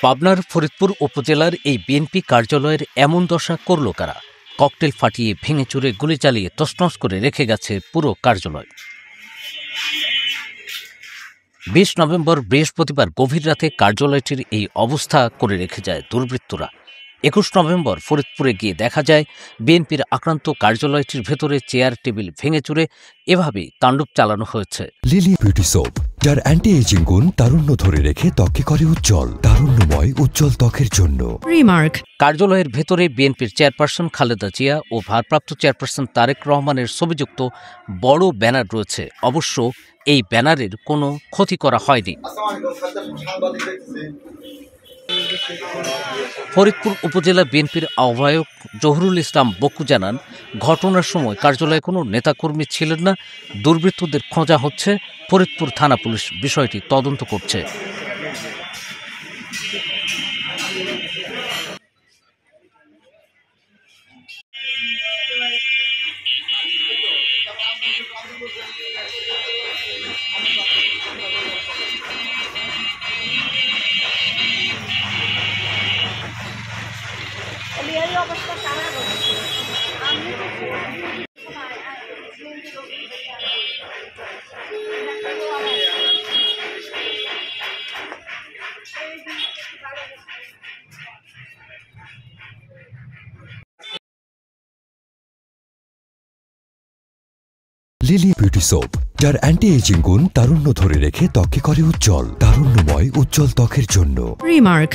পাবনার ফরিদপুর উপজেলার এই বিএনপি কার্যালয়ের এমন দশা করল কারা? ককটেল ফাটিয়ে ভেঙেচুরে গুলি চালিয়ে তছনছ করে রেখে গেছে পুরো কার্যালয়। ২০ নভেম্বর বৃহস্পতিবার গভীর রাতে কার্যালয়টির এই অবস্থা করে রেখে যায় দুর্বৃত্তরা। ২১ নভেম্বর ফরিদপুরে গিয়ে দেখা যায় বিএনপির আক্রান্ত কার্যালয়টির ভেতরে চেয়ার টেবিল ভেঙেচুরে এভাবেই তাণ্ডব চালানো হয়েছে। লিলি বিউটি সোপ, যার অ্যান্টি এজিং গুণ তারুণ্য ধরে রেখে ত্বককে করে উজ্জ্বল, তারুণ্যময় উজ্জ্বল ত্বকের জন্য। রিমার্ক। কার্যালয়ের ভেতরে বিএনপির চেয়ারপারসন খালেদা জিয়া ও ভারপ্রাপ্ত চেয়ারপারসন তারেক রহমানের ছবিযুক্ত বড় ব্যানার রয়েছে। অবশ্য এই ব্যানারের কোনো ক্ষতি করা হয়নি। ফরিদপুর উপজেলা বিএনপির আহ্বায়ক জহুরুল ইসলাম বক্কু জানান, ঘটনার সময় কার্যালয়ে কোনো নেতাকর্মী ছিলেন না। দুর্বৃত্তদের খোঁজা হচ্ছে। ফরিদপুর থানা পুলিশ বিষয়টি তদন্ত করছে। লিলি বিউটি সোপ, যার অ্যান্টি এজিং গুণ তারুণ্য ধরে রেখে ত্বককে করে উজ্জ্বল, তারুণ্যময় উজ্জ্বল ত্বকের জন্য। রিমার্ক।